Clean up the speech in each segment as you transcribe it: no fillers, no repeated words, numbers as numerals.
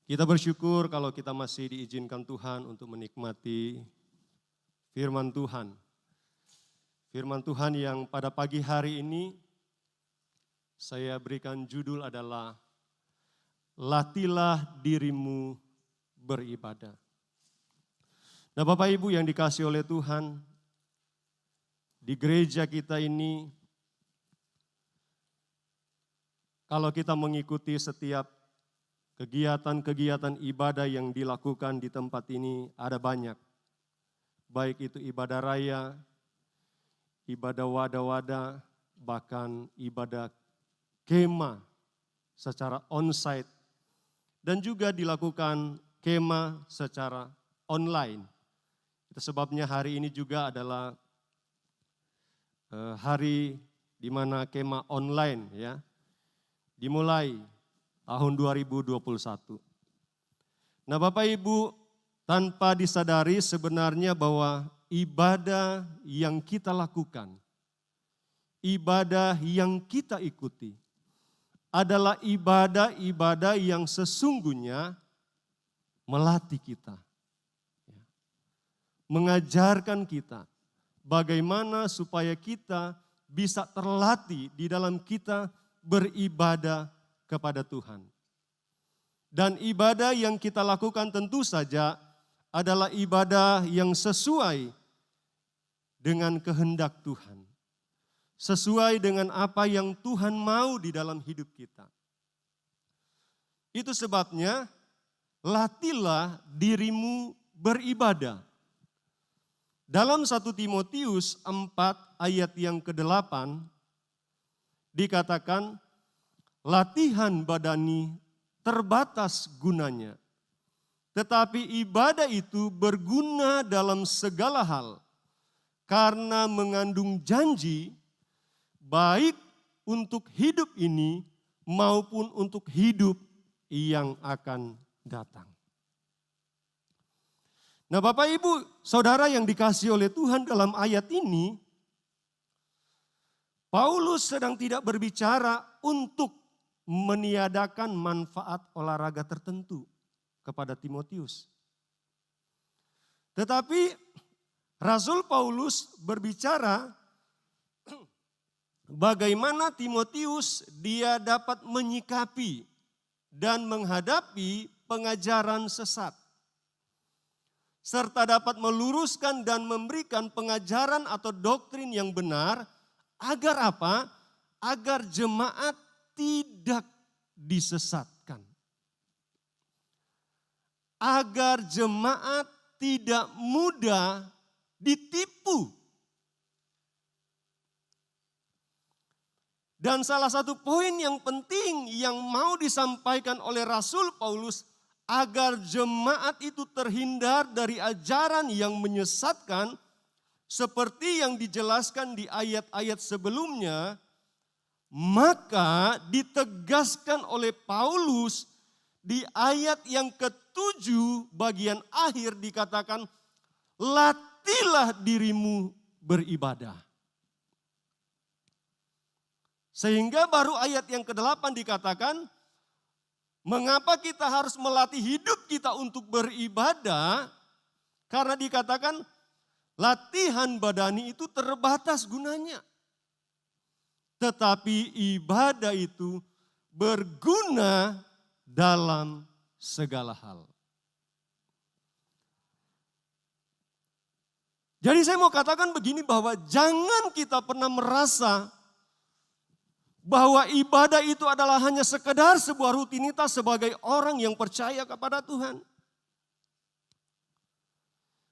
Kita bersyukur kalau kita masih diizinkan Tuhan untuk menikmati firman Tuhan. Firman Tuhan yang pada pagi hari ini saya berikan judul adalah Latihlah dirimu beribadah. Nah Bapak Ibu yang dikasihi oleh Tuhan, di gereja kita ini, kalau kita mengikuti setiap kegiatan-kegiatan ibadah yang dilakukan di tempat ini ada banyak. Baik itu ibadah raya, ibadah wada-wada, bahkan ibadah kemah secara onsite. Dan juga dilakukan kemah secara online. Itu sebabnya hari ini juga adalah hari di mana kemah online ya dimulai tahun 2021. Nah Bapak Ibu, tanpa disadari sebenarnya bahwa ibadah yang kita lakukan, ibadah yang kita ikuti, adalah ibadah-ibadah yang sesungguhnya melatih kita. Mengajarkan kita bagaimana supaya kita bisa terlatih di dalam kita beribadah kepada Tuhan. Dan ibadah yang kita lakukan tentu saja adalah ibadah yang sesuai dengan kehendak Tuhan. Sesuai dengan apa yang Tuhan mau di dalam hidup kita. Itu sebabnya latihlah dirimu beribadah. Dalam 1 Timotius 4 ayat yang ke-8 dikatakan, latihan badani terbatas gunanya, tetapi ibadah itu berguna dalam segala hal karena mengandung janji baik untuk hidup ini maupun untuk hidup yang akan datang. Nah Bapak Ibu, Saudara yang dikasihi oleh Tuhan dalam ayat ini, Paulus sedang tidak berbicara untuk meniadakan manfaat olahraga tertentu kepada Timotius. Tetapi Rasul Paulus berbicara bagaimana Timotius dia dapat menyikapi dan menghadapi pengajaran sesat. Serta dapat meluruskan dan memberikan pengajaran atau doktrin yang benar. Agar apa? Agar jemaat tidak disesatkan. Agar jemaat tidak mudah ditipu. Dan salah satu poin yang penting yang mau disampaikan oleh Rasul Paulus, agar jemaat itu terhindar dari ajaran yang menyesatkan, seperti yang dijelaskan di ayat-ayat sebelumnya, maka ditegaskan oleh Paulus di ayat yang ke-7 bagian akhir dikatakan, latihlah dirimu beribadah. Sehingga baru ayat yang ke-8 dikatakan, mengapa kita harus melatih hidup kita untuk beribadah? Karena dikatakan, latihan badani itu terbatas gunanya. Tetapi ibadah itu berguna dalam segala hal. Jadi saya mau katakan begini, bahwa jangan kita pernah merasa bahwa ibadah itu adalah hanya sekedar sebuah rutinitas sebagai orang yang percaya kepada Tuhan.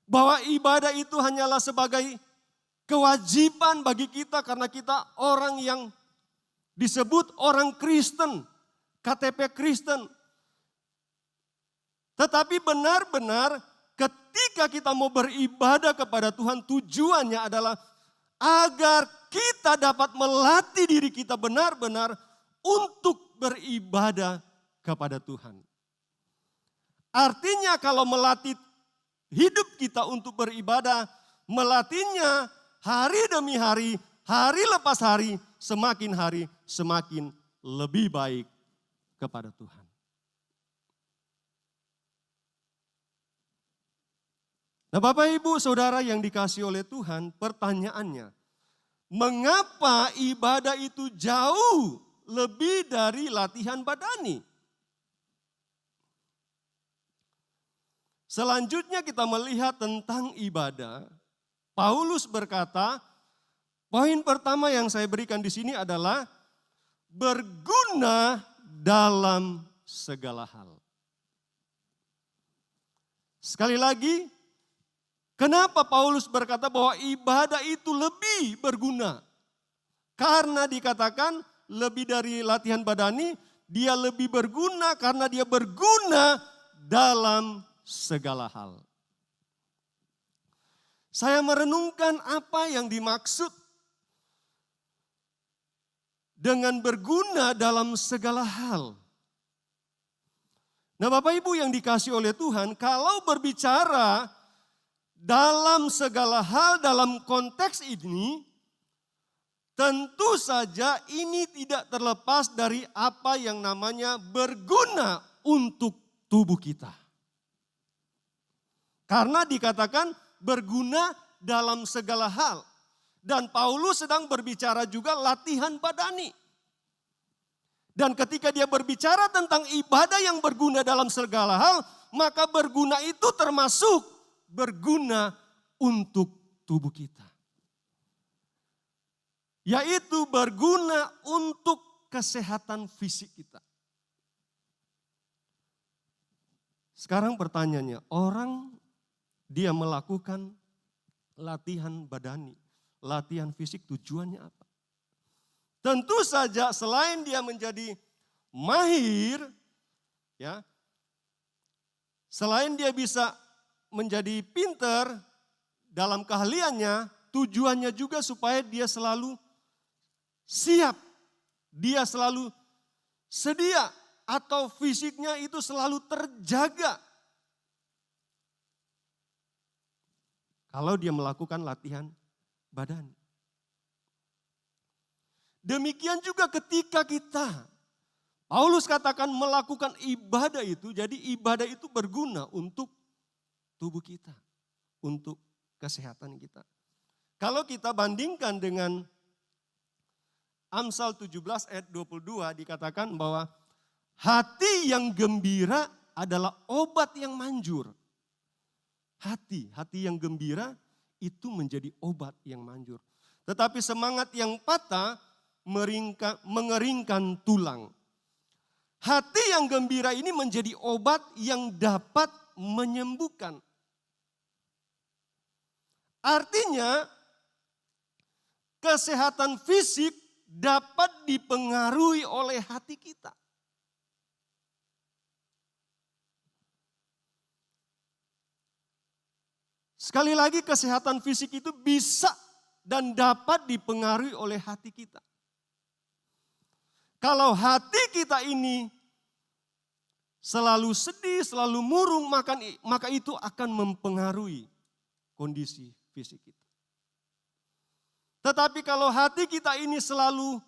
Bahwa ibadah itu hanyalah sebagai kewajiban bagi kita karena kita orang yang disebut orang Kristen, KTP Kristen. Tetapi benar-benar ketika kita mau beribadah kepada Tuhan, tujuannya adalah agar kita dapat melatih diri kita benar-benar untuk beribadah kepada Tuhan. Artinya kalau melatih hidup kita untuk beribadah, melatihnya hari demi hari, hari lepas hari, semakin lebih baik kepada Tuhan. Nah Bapak Ibu Saudara yang dikasihi oleh Tuhan, pertanyaannya, mengapa ibadah itu jauh lebih dari latihan badani? Selanjutnya kita melihat tentang ibadah. Paulus berkata, poin pertama yang saya berikan di sini adalah berguna dalam segala hal. Sekali lagi, kenapa Paulus berkata bahwa ibadah itu lebih berguna? Karena dikatakan lebih dari latihan badani, dia lebih berguna karena dia berguna dalam segala hal. Saya merenungkan apa yang dimaksud dengan berguna dalam segala hal. Nah Bapak Ibu yang dikasihi oleh Tuhan, kalau berbicara dalam segala hal dalam konteks ini, tentu saja ini tidak terlepas dari apa yang namanya berguna untuk tubuh kita. Karena dikatakan berguna dalam segala hal. Dan Paulus sedang berbicara juga latihan badani. Dan ketika dia berbicara tentang ibadah yang berguna dalam segala hal, maka berguna itu termasuk berguna untuk tubuh kita. Yaitu berguna untuk kesehatan fisik kita. Sekarang pertanyaannya, orang dia melakukan latihan badani, latihan fisik tujuannya apa? Tentu saja selain dia menjadi mahir, ya, selain dia bisa menjadi pinter dalam keahliannya, tujuannya juga supaya dia selalu siap, dia selalu sedia atau fisiknya itu selalu terjaga. Kalau dia melakukan latihan badan. Demikian juga ketika kita, Paulus katakan melakukan ibadah itu, jadi ibadah itu berguna untuk tubuh kita, untuk kesehatan kita. Kalau kita bandingkan dengan Amsal 17 ayat 22 dikatakan bahwa hati yang gembira adalah obat yang manjur. Hati yang gembira itu menjadi obat yang manjur. Tetapi semangat yang patah mengeringkan tulang. Hati yang gembira ini menjadi obat yang dapat menyembuhkan. Artinya kesehatan fisik dapat dipengaruhi oleh hati kita. Sekali lagi kesehatan fisik itu bisa dan dapat dipengaruhi oleh hati kita. Kalau hati kita ini selalu sedih, selalu murung, maka itu akan mempengaruhi kondisi fisik kita. Tetapi kalau hati kita ini selalu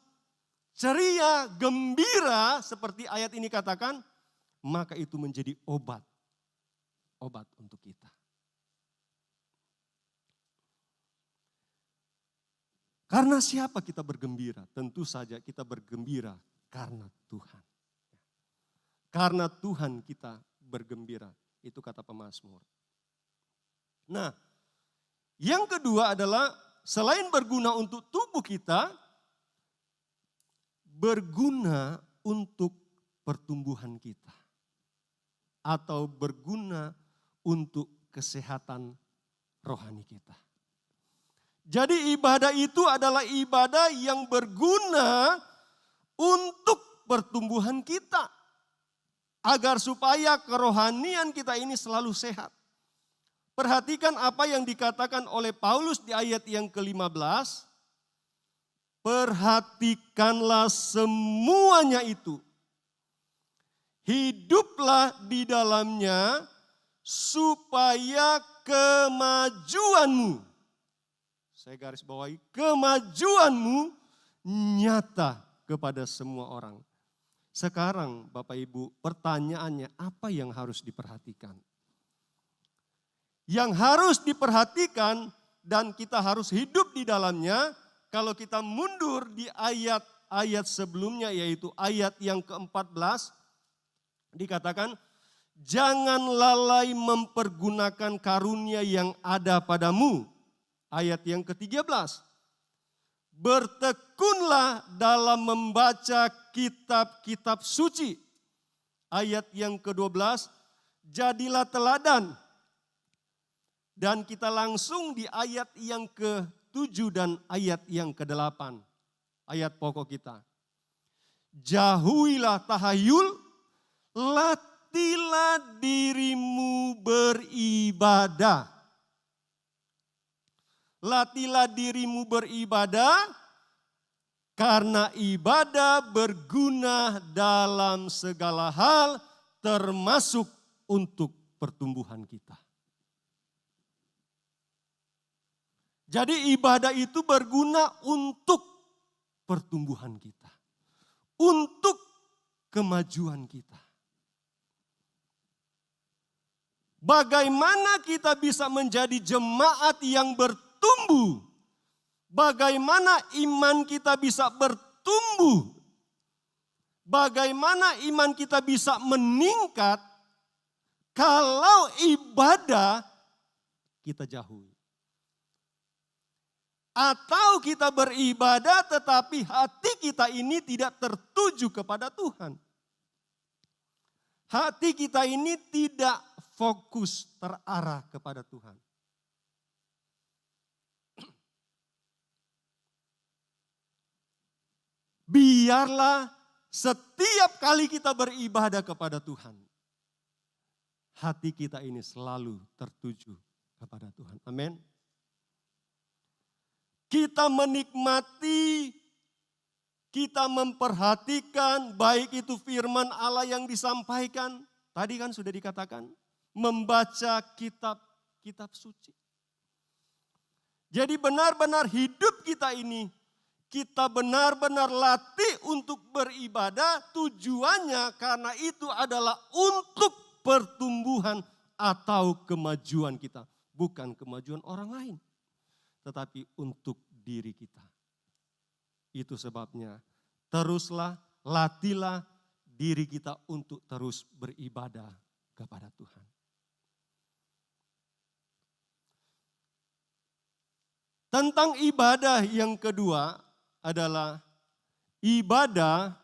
ceria, gembira, seperti ayat ini katakan, maka itu menjadi obat untuk kita. Karena siapa kita bergembira? Tentu saja kita bergembira karena Tuhan. Karena Tuhan kita bergembira. Itu kata pemazmur. Nah, yang kedua adalah selain berguna untuk tubuh kita, berguna untuk pertumbuhan kita. Atau berguna untuk kesehatan rohani kita. Jadi ibadah itu adalah ibadah yang berguna untuk pertumbuhan kita. Agar supaya kerohanian kita ini selalu sehat. Perhatikan apa yang dikatakan oleh Paulus di ayat yang ke-15. Perhatikanlah semuanya itu. Hiduplah di dalamnya supaya kemajuanmu. Saya garis bawahi, kemajuanmu nyata kepada semua orang. Sekarang Bapak Ibu, pertanyaannya apa yang harus diperhatikan? yang harus diperhatikan dan kita harus hidup di dalamnya. Kalau kita mundur di ayat-ayat sebelumnya, yaitu ayat yang ke-14, dikatakan, jangan lalai mempergunakan karunia yang ada padamu. Ayat yang ke-13, bertekunlah dalam membaca kitab-kitab suci. Ayat yang ke-12, jadilah teladan. Dan kita langsung di ayat yang ke-7 dan ayat yang ke-8. Ayat pokok kita. Jauhilah tahayul, latilah dirimu beribadah. Latilah dirimu beribadah, karena ibadah berguna dalam segala hal, termasuk untuk pertumbuhan kita. Jadi ibadah itu berguna untuk pertumbuhan kita, untuk kemajuan kita. Bagaimana kita bisa menjadi jemaat yang bertumbuh? Bagaimana iman kita bisa bertumbuh? Bagaimana iman kita bisa meningkat kalau ibadah kita jauhi? Atau kita beribadah tetapi hati kita ini tidak tertuju kepada Tuhan. Hati kita ini tidak fokus terarah kepada Tuhan. Biarlah setiap kali kita beribadah kepada Tuhan, hati kita ini selalu tertuju kepada Tuhan. Amin. Kita menikmati, kita memperhatikan baik itu firman Allah yang disampaikan. Tadi kan sudah dikatakan, membaca kitab suci. Jadi benar-benar hidup kita ini, kita benar-benar latih untuk beribadah, tujuannya karena itu adalah untuk pertumbuhan atau kemajuan kita. Bukan kemajuan orang lain, tetapi untuk diri kita. Itu sebabnya teruslah, latihlah diri kita untuk terus beribadah kepada Tuhan. Tentang ibadah yang kedua adalah ibadah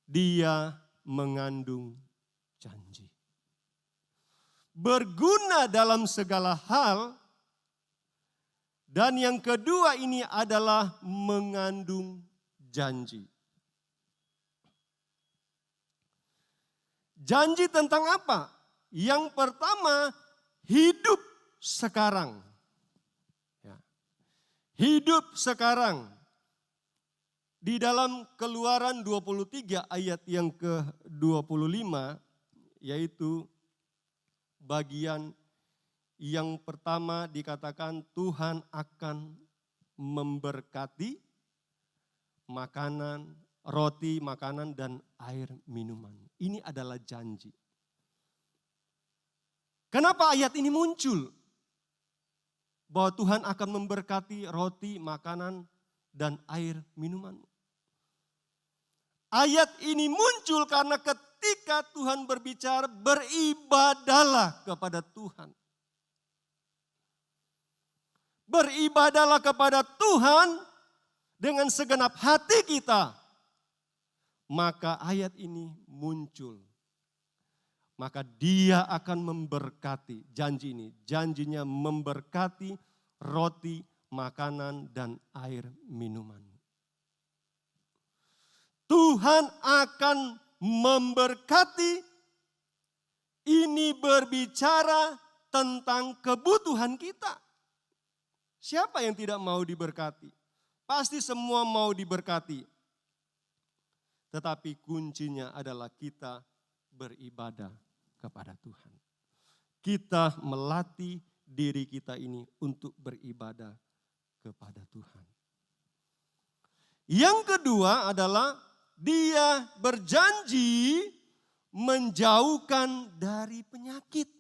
dia mengandung janji. Berguna dalam segala hal. Dan yang kedua ini adalah mengandung janji. Janji tentang apa? Yang pertama, hidup sekarang. Ya. Hidup sekarang. Di dalam Keluaran 23 ayat yang ke-25, yaitu bagian yang pertama dikatakan Tuhan akan memberkati makanan, roti, makanan, dan air minuman. Ini adalah janji. Kenapa ayat ini muncul? Bahwa Tuhan akan memberkati roti, makanan, dan air minuman. Ayat ini muncul karena ketika Tuhan berbicara, beribadahlah kepada Tuhan. Beribadahlah kepada Tuhan dengan segenap hati kita. Maka ayat ini muncul. Maka dia akan memberkati, janji ini. Janjinya memberkati roti, makanan, dan air minuman. Tuhan akan memberkati. Ini berbicara tentang kebutuhan kita. Siapa yang tidak mau diberkati? Pasti semua mau diberkati. Tetapi kuncinya adalah kita beribadah kepada Tuhan. Kita melatih diri kita ini untuk beribadah kepada Tuhan. Yang kedua adalah dia berjanji menjauhkan dari penyakit.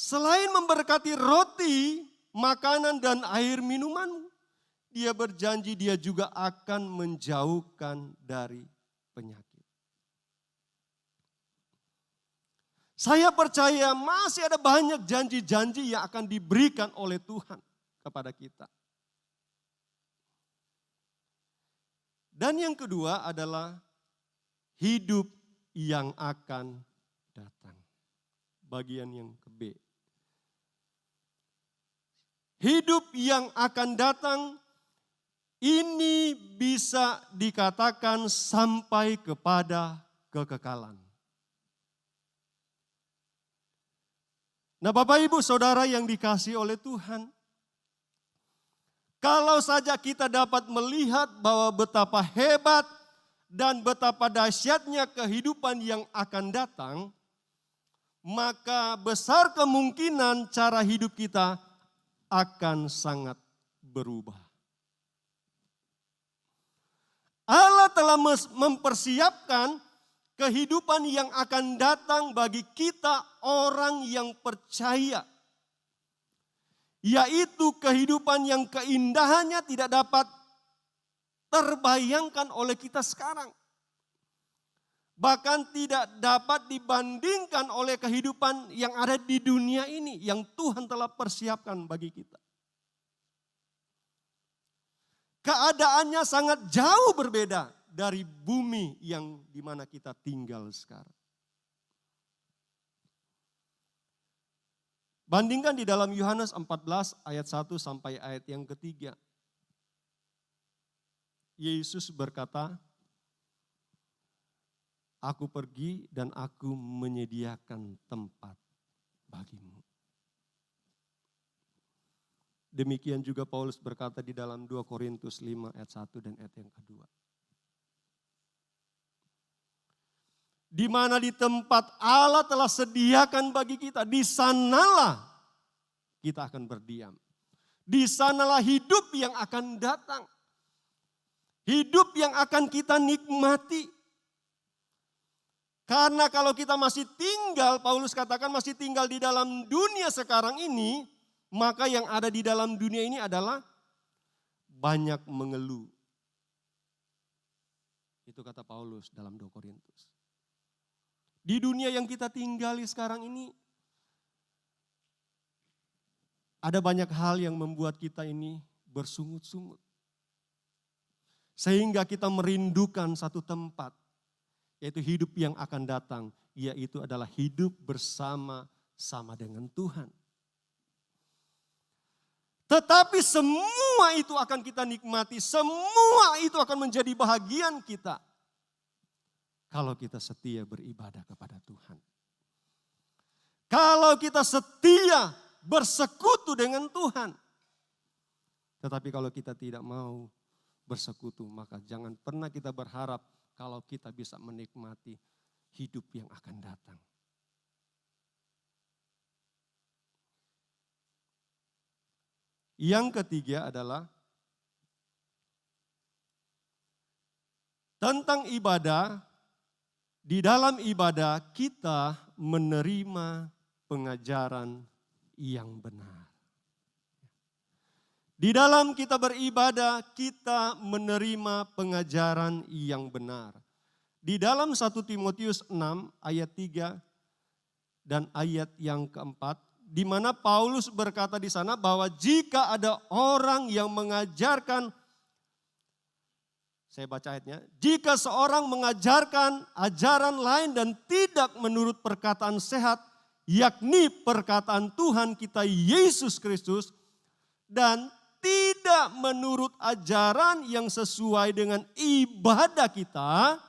Selain memberkati roti, makanan dan air minuman, dia berjanji dia juga akan menjauhkan dari penyakit. Saya percaya masih ada banyak janji-janji yang akan diberikan oleh Tuhan kepada kita. Dan yang kedua adalah hidup yang akan datang. Bagian yang ke B. Hidup yang akan datang ini bisa dikatakan sampai kepada kekekalan. Nah, Bapak Ibu Saudara yang dikasihi oleh Tuhan, kalau saja kita dapat melihat bahwa betapa hebat dan betapa dahsyatnya kehidupan yang akan datang, maka besar kemungkinan cara hidup kita akan sangat berubah. Allah telah mempersiapkan kehidupan yang akan datang bagi kita orang yang percaya. Yaitu kehidupan yang keindahannya tidak dapat terbayangkan oleh kita sekarang. Bahkan tidak dapat dibandingkan oleh kehidupan yang ada di dunia ini. Yang Tuhan telah persiapkan bagi kita. Keadaannya sangat jauh berbeda dari bumi yang dimana kita tinggal sekarang. Bandingkan di dalam Yohanes 14 ayat 1 sampai ayat yang ketiga. Yesus berkata, "Aku pergi dan aku menyediakan tempat bagimu." Demikian juga Paulus berkata di dalam 2 Korintus 5 ayat 1 dan ayat yang kedua. Di mana di tempat Allah telah sediakan bagi kita, di sanalah kita akan berdiam. Di sanalah hidup yang akan datang. Hidup yang akan kita nikmati. Karena kalau kita masih tinggal, Paulus katakan masih tinggal di dalam dunia sekarang ini, maka yang ada di dalam dunia ini adalah banyak mengeluh. Itu kata Paulus dalam 2 Korintus. Di dunia yang kita tinggali sekarang ini, ada banyak hal yang membuat kita ini bersungut-sungut. Sehingga kita merindukan satu tempat, yaitu hidup yang akan datang, yaitu adalah hidup bersama-sama dengan Tuhan. Tetapi semua itu akan kita nikmati, semua itu akan menjadi bahagian kita. Kalau kita setia beribadah kepada Tuhan. Kalau kita setia bersekutu dengan Tuhan. Tetapi kalau kita tidak mau bersekutu, maka jangan pernah kita berharap kalau kita bisa menikmati hidup yang akan datang. Yang ketiga adalah tentang ibadah. Di dalam ibadah kita menerima pengajaran yang benar. Di dalam kita beribadah kita menerima pengajaran yang benar. Di dalam 1 Timotius 6 ayat 3 dan ayat yang keempat, di mana Paulus berkata di sana bahwa jika ada orang yang mengajarkan, saya baca ayatnya, jika seorang mengajarkan ajaran lain dan tidak menurut perkataan sehat, yakni perkataan Tuhan kita Yesus Kristus, dan tidak menurut ajaran yang sesuai dengan ibadah kita,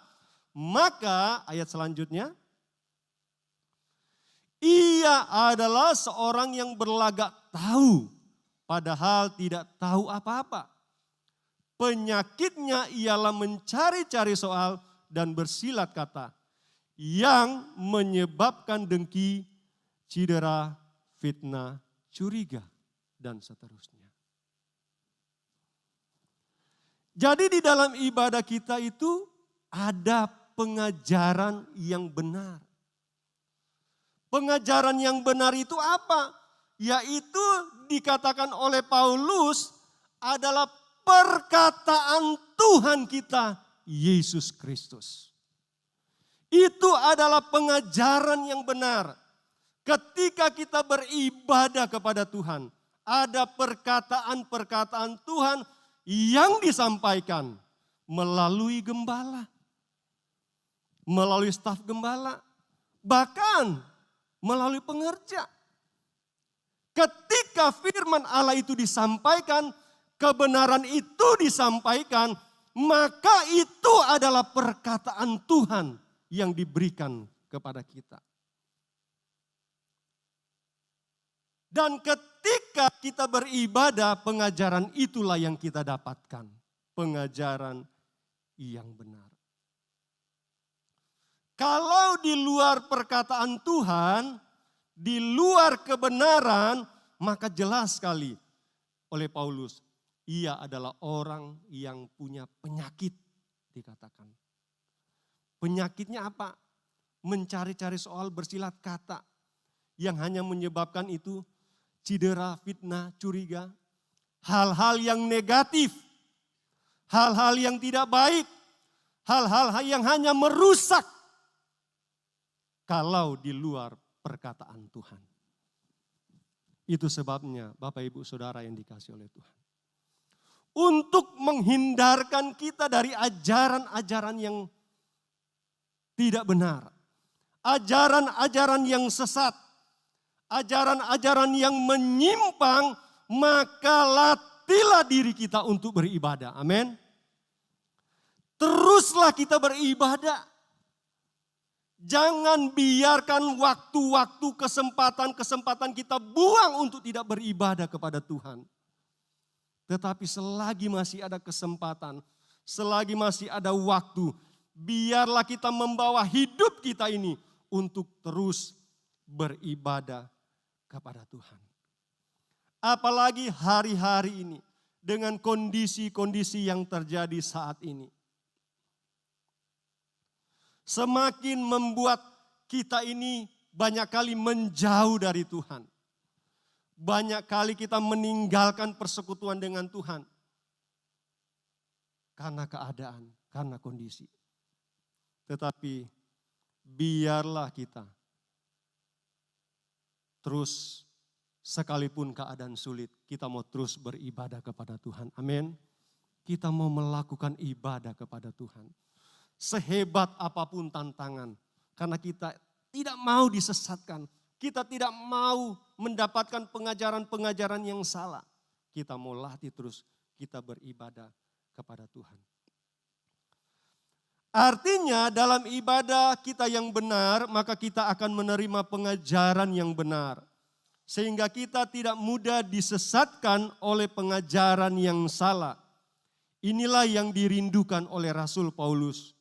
maka ayat selanjutnya, ia adalah seorang yang berlagak tahu, padahal tidak tahu apa-apa. Penyakitnya ialah mencari-cari soal dan bersilat kata yang menyebabkan dengki, cedera, fitnah, curiga, dan seterusnya. Jadi di dalam ibadah kita itu ada pengajaran yang benar. Pengajaran yang benar itu apa? Yaitu dikatakan oleh Paulus adalah perkataan Tuhan kita, Yesus Kristus. Itu adalah pengajaran yang benar. Ketika kita beribadah kepada Tuhan, ada perkataan-perkataan Tuhan yang disampaikan melalui gembala, melalui staf gembala, bahkan melalui pengerja. Ketika firman Allah itu disampaikan, kebenaran itu disampaikan, maka itu adalah perkataan Tuhan yang diberikan kepada kita. Dan ketika kita beribadah, pengajaran itulah yang kita dapatkan. Pengajaran yang benar. Kalau di luar perkataan Tuhan, di luar kebenaran, maka jelas sekali oleh Paulus, ia adalah orang yang punya penyakit, dikatakan. Penyakitnya apa? Mencari-cari soal bersilat kata yang hanya menyebabkan itu cedera, fitnah, curiga, hal-hal yang negatif, hal-hal yang tidak baik, hal-hal yang hanya merusak kalau di luar perkataan Tuhan. Itu sebabnya Bapak Ibu Saudara yang dikasihi oleh Tuhan. Untuk menghindarkan kita dari ajaran-ajaran yang tidak benar, ajaran-ajaran yang sesat, ajaran-ajaran yang menyimpang, maka latihlah diri kita untuk beribadah. Amin. Teruslah kita beribadah. Jangan biarkan waktu-waktu, kesempatan-kesempatan kita buang untuk tidak beribadah kepada Tuhan. Tetapi selagi masih ada kesempatan, selagi masih ada waktu, biarlah kita membawa hidup kita ini untuk terus beribadah kepada Tuhan. Apalagi hari-hari ini dengan kondisi-kondisi yang terjadi saat ini. Semakin membuat kita ini banyak kali menjauh dari Tuhan. Banyak kali kita meninggalkan persekutuan dengan Tuhan. Karena keadaan, karena kondisi. Tetapi biarlah kita terus sekalipun keadaan sulit, kita mau terus beribadah kepada Tuhan. Amin. Kita mau melakukan ibadah kepada Tuhan. Sehebat apapun tantangan, karena kita tidak mau disesatkan, kita tidak mau mendapatkan pengajaran-pengajaran yang salah. Kita mau latih terus, kita beribadah kepada Tuhan. Artinya dalam ibadah kita yang benar, maka kita akan menerima pengajaran yang benar. Sehingga kita tidak mudah disesatkan oleh pengajaran yang salah. Inilah yang dirindukan oleh Rasul Paulus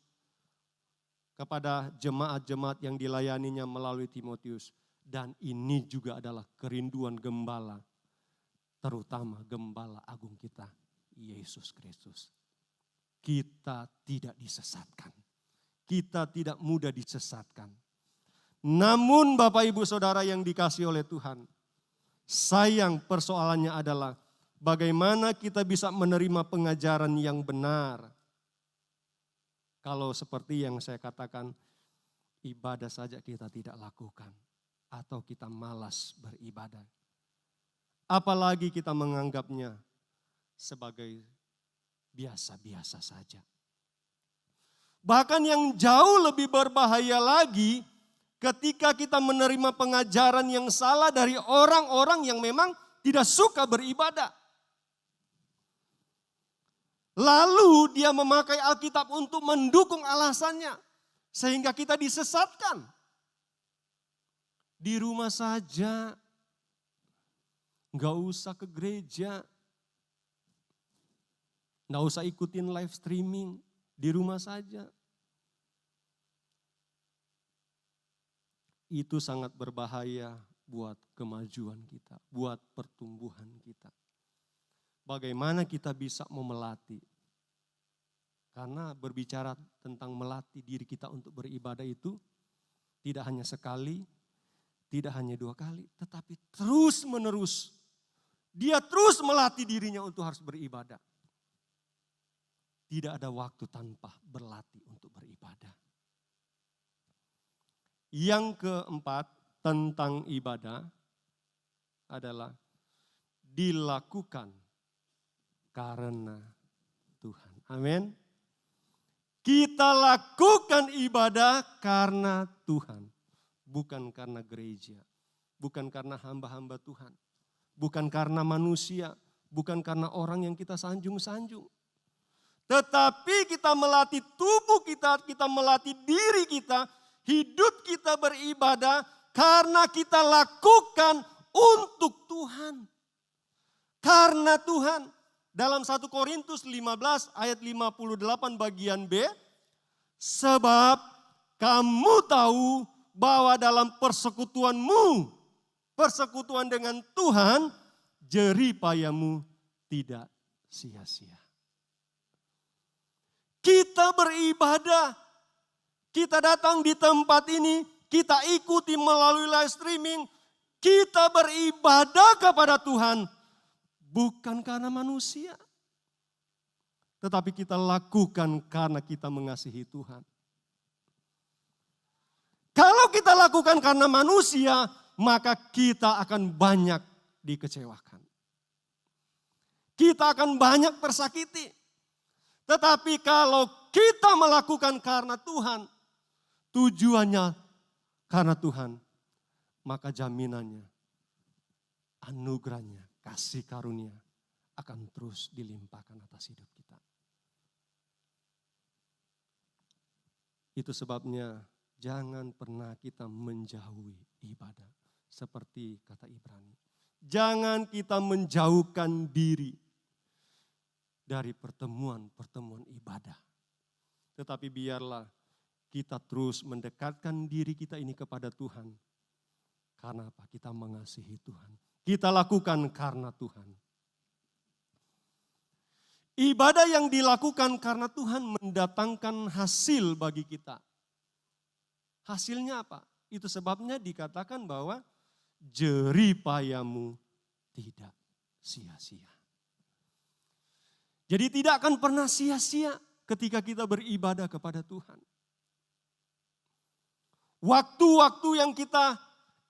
kepada jemaat-jemaat yang dilayaninya melalui Timotius. Dan ini juga adalah kerinduan gembala, terutama gembala agung kita, Yesus Kristus. Kita tidak disesatkan, kita tidak mudah disesatkan. Namun Bapak Ibu Saudara yang dikasihi oleh Tuhan, sayang persoalannya adalah bagaimana kita bisa menerima pengajaran yang benar. Kalau seperti yang saya katakan, ibadah saja kita tidak lakukan. Atau kita malas beribadah. Apalagi kita menganggapnya sebagai biasa-biasa saja. Bahkan yang jauh lebih berbahaya lagi, ketika kita menerima pengajaran yang salah dari orang-orang yang memang tidak suka beribadah. Lalu dia memakai Alkitab untuk mendukung alasannya. Sehingga kita disesatkan. Di rumah saja. Nggak usah ke gereja. Nggak usah ikutin live streaming. Di rumah saja. Itu sangat berbahaya buat kemajuan kita. Buat pertumbuhan kita. Bagaimana kita bisa memelatih? Karena berbicara tentang melatih diri kita untuk beribadah itu tidak hanya sekali, Tidak hanya 2 kali, tetapi terus menerus. Dia terus melatih dirinya untuk harus beribadah. Tidak ada waktu tanpa berlatih untuk beribadah. Yang keempat tentang ibadah adalah dilakukan karena Tuhan. Amin. Kita lakukan ibadah karena Tuhan. Bukan karena gereja, bukan karena hamba-hamba Tuhan, bukan karena manusia, bukan karena orang yang kita sanjung-sanjung. Tetapi kita melatih tubuh kita melatih diri kita, hidup kita beribadah karena kita lakukan untuk Tuhan. Karena Tuhan. Dalam 1 Korintus 15 ayat 58 bagian B, sebab kamu tahu bahwa dalam persekutuanmu, persekutuan dengan Tuhan, jerih payamu tidak sia-sia. Kita beribadah, kita datang di tempat ini, kita ikuti melalui live streaming, kita beribadah kepada Tuhan, bukan karena manusia. Tetapi kita lakukan karena kita mengasihi Tuhan. Kalau kita lakukan karena manusia, maka kita akan banyak dikecewakan. Kita akan banyak tersakiti. Tetapi kalau kita melakukan karena Tuhan, tujuannya karena Tuhan, maka jaminannya, anugerahnya, kasih karunia akan terus dilimpahkan atas hidup kita. Itu sebabnya jangan pernah kita menjauhi ibadah. Seperti kata Ibrani. Jangan kita menjauhkan diri dari pertemuan-pertemuan ibadah. Tetapi biarlah kita terus mendekatkan diri kita ini kepada Tuhan. Karena apa? Kita mengasihi Tuhan. Kita lakukan karena Tuhan. Ibadah yang dilakukan karena Tuhan mendatangkan hasil bagi kita. Hasilnya apa? Itu sebabnya dikatakan bahwa jerih payamu tidak sia-sia. Jadi tidak akan pernah sia-sia ketika kita beribadah kepada Tuhan. Waktu-waktu yang kita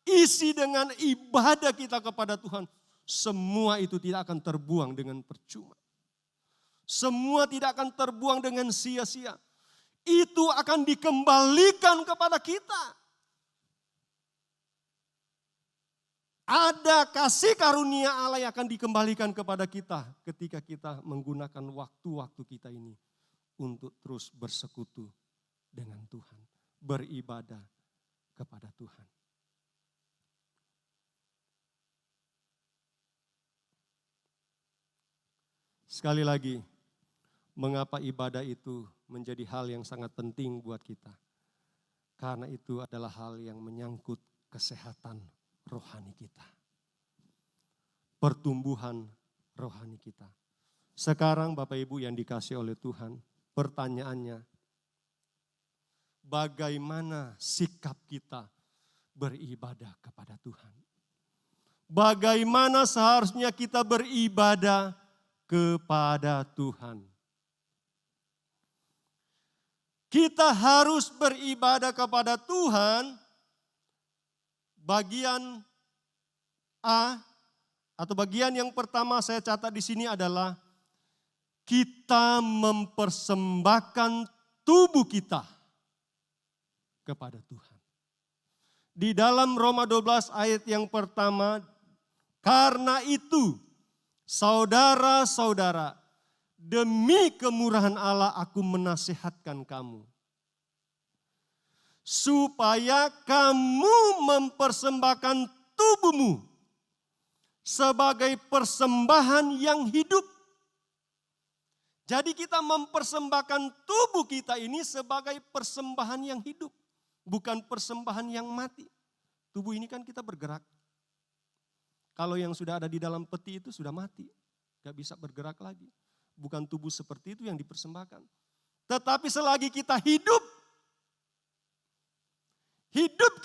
isi dengan ibadah kita kepada Tuhan, semua itu tidak akan terbuang dengan percuma. Semua tidak akan terbuang dengan sia-sia. Itu akan dikembalikan kepada kita. Ada kasih karunia Allah yang akan dikembalikan kepada kita ketika kita menggunakan waktu-waktu kita ini untuk terus bersekutu dengan Tuhan, beribadah kepada Tuhan. Sekali lagi, mengapa ibadah itu menjadi hal yang sangat penting buat kita? Karena itu adalah hal yang menyangkut kesehatan rohani kita. Pertumbuhan rohani kita. Sekarang Bapak Ibu yang dikasihi oleh Tuhan, pertanyaannya, bagaimana sikap kita beribadah kepada Tuhan? Bagaimana seharusnya kita beribadah kepada Tuhan? Kita harus beribadah kepada Tuhan. Bagian A atau bagian yang pertama saya catat di sini adalah kita mempersembahkan tubuh kita kepada Tuhan. Di dalam Roma 12 ayat yang pertama, karena itu saudara-saudara, demi kemurahan Allah aku menasihatkan kamu, supaya kamu mempersembahkan tubuhmu sebagai persembahan yang hidup. Jadi kita mempersembahkan tubuh kita ini sebagai persembahan yang hidup. Bukan persembahan yang mati. Tubuh ini kan kita bergerak. Kalau yang sudah ada di dalam peti itu sudah mati. Gak bisa bergerak lagi. Bukan tubuh seperti itu yang dipersembahkan. Tetapi selagi kita hidup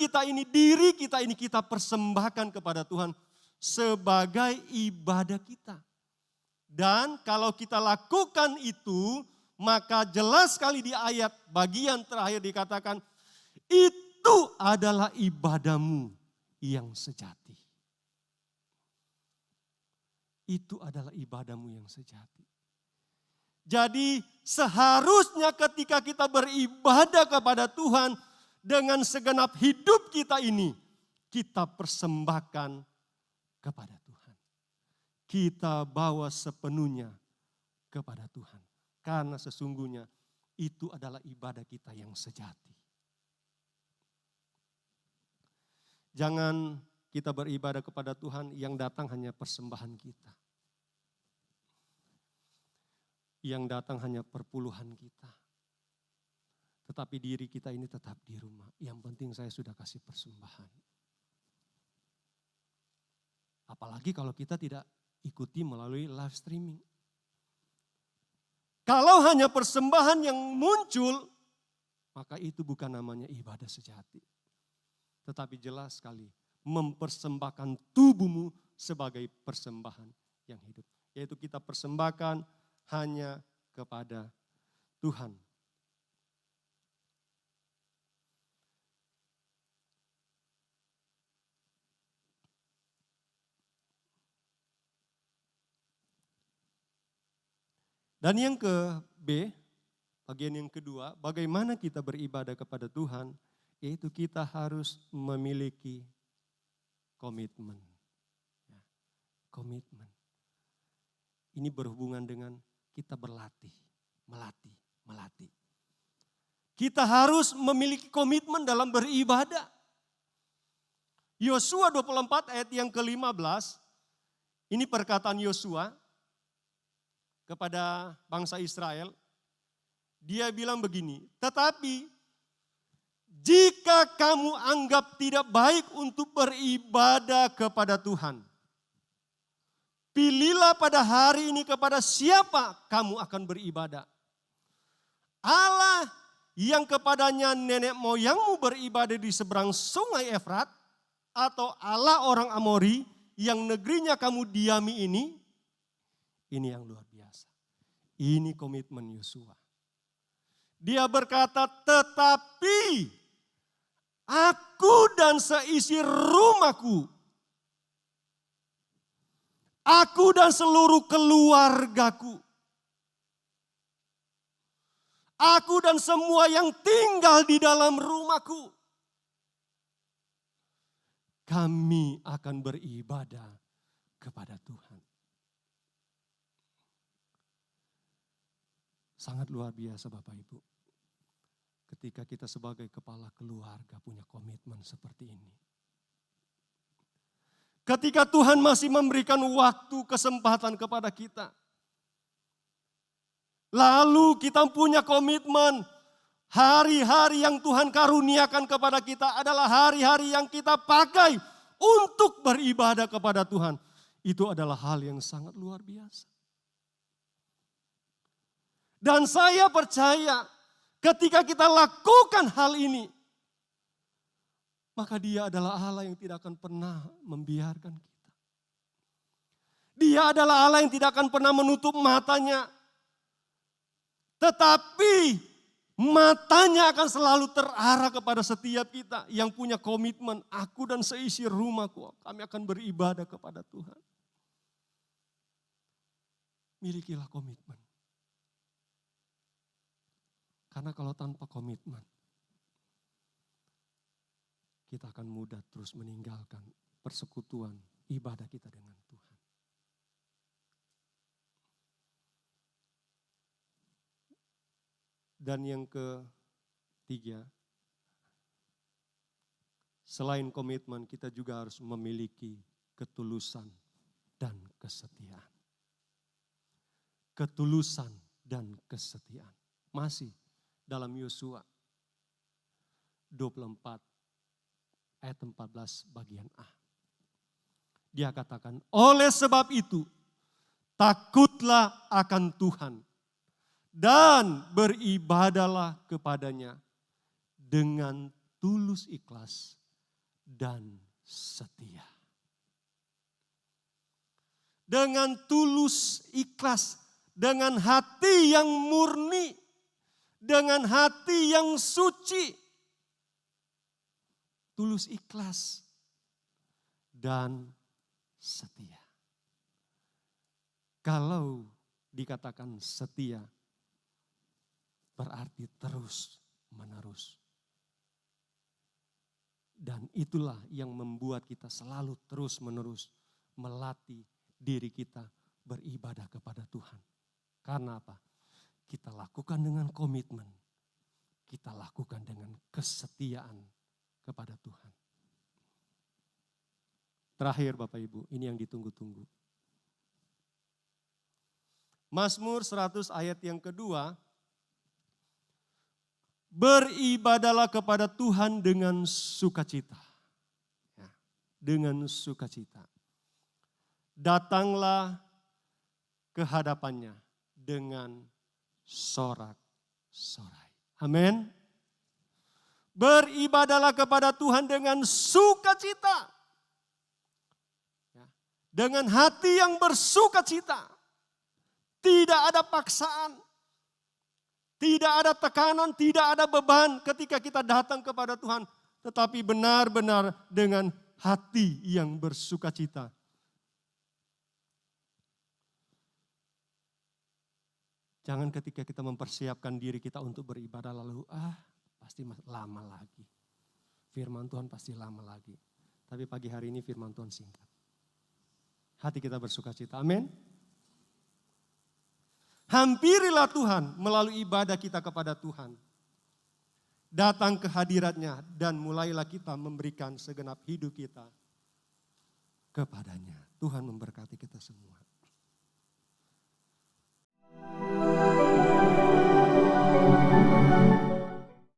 kita ini, diri kita ini kita persembahkan kepada Tuhan sebagai ibadah kita. Dan kalau kita lakukan itu, maka jelas sekali di ayat bagian terakhir dikatakan, itu adalah ibadahmu yang sejati. Itu adalah ibadahmu yang sejati. Jadi seharusnya ketika kita beribadah kepada Tuhan dengan segenap hidup kita ini, kita persembahkan kepada Tuhan. Kita bawa sepenuhnya kepada Tuhan. Karena sesungguhnya itu adalah ibadah kita yang sejati. Jangan kita beribadah kepada Tuhan yang datang hanya persembahan kita. Yang datang hanya perpuluhan kita. Tetapi diri kita ini tetap di rumah. Yang penting saya sudah kasih persembahan. Apalagi kalau kita tidak ikuti melalui live streaming. Kalau hanya persembahan yang muncul, maka itu bukan namanya ibadah sejati. Tetapi jelas sekali, mempersembahkan tubuhmu sebagai persembahan yang hidup. Yaitu kita persembahkan hanya kepada Tuhan. Dan yang ke B, bagian yang kedua, bagaimana kita beribadah kepada Tuhan, yaitu kita harus memiliki komitmen. Komitmen. Ini berhubungan dengan kita berlatih, melatih. Kita harus memiliki komitmen dalam beribadah. Yosua 24 ayat yang ke-15, ini perkataan Yosua kepada bangsa Israel. Dia bilang begini, tetapi jika kamu anggap tidak baik untuk beribadah kepada Tuhan, pilihlah pada hari ini kepada siapa kamu akan beribadah. Allah yang kepadanya nenek moyangmu beribadah di seberang sungai Efrat, atau Allah orang Amori yang negerinya kamu diami ini yang luar biasa. Ini komitmen Yosua. Dia berkata, tetapi aku dan seisi rumahku, aku dan seluruh keluargaku, aku dan semua yang tinggal di dalam rumahku, kami akan beribadah kepada Tuhan. Sangat luar biasa Bapak Ibu. Ketika kita sebagai kepala keluarga punya komitmen seperti ini. Ketika Tuhan masih memberikan waktu, kesempatan kepada kita. Lalu kita punya komitmen, hari-hari yang Tuhan karuniakan kepada kita adalah hari-hari yang kita pakai untuk beribadah kepada Tuhan. Itu adalah hal yang sangat luar biasa. Dan saya percaya ketika kita lakukan hal ini, maka Dia adalah Allah yang tidak akan pernah membiarkan kita. Dia adalah Allah yang tidak akan pernah menutup matanya. Tetapi matanya akan selalu terarah kepada setiap kita yang punya komitmen. Aku dan seisi rumahku, kami akan beribadah kepada Tuhan. Milikilah komitmen. Karena kalau tanpa komitmen, kita akan mudah terus meninggalkan persekutuan ibadah kita dengan Tuhan. Dan yang ketiga, selain komitmen kita juga harus memiliki ketulusan dan kesetiaan. Ketulusan dan kesetiaan. Masih dalam Yosua 24 ayat 14 bagian A. Dia katakan, oleh sebab itu takutlah akan Tuhan dan beribadahlah kepadanya dengan tulus ikhlas dan setia. Dengan tulus, ikhlas, dengan hati yang murni, dengan hati yang suci, tulus, ikhlas, dan setia. Kalau dikatakan setia, berarti terus menerus. Dan itulah yang membuat kita selalu terus menerus melatih diri kita beribadah kepada Tuhan. Karena apa? Kita lakukan dengan komitmen. Kita lakukan dengan kesetiaan kepada Tuhan. Terakhir Bapak Ibu, ini yang ditunggu-tunggu. Mazmur 100 ayat yang kedua, beribadahlah kepada Tuhan dengan sukacita. Ya, dengan sukacita. Datanglah ke hadapannya dengan sorak-sorai. Amin. Beribadahlah kepada Tuhan dengan sukacita. Ya, dengan hati yang bersukacita. Tidak ada paksaan. Tidak ada tekanan, tidak ada beban ketika kita datang kepada Tuhan. Tetapi benar-benar dengan hati yang bersukacita. Jangan ketika kita mempersiapkan diri kita untuk beribadah lalu pasti lama lagi. Firman Tuhan pasti lama lagi. Tapi pagi hari ini firman Tuhan singkat. Hati kita bersukacita. Amin. Hampirilah Tuhan melalui ibadah kita kepada Tuhan. Datang ke hadiratnya dan mulailah kita memberikan segenap hidup kita kepadanya. Tuhan memberkati kita semua.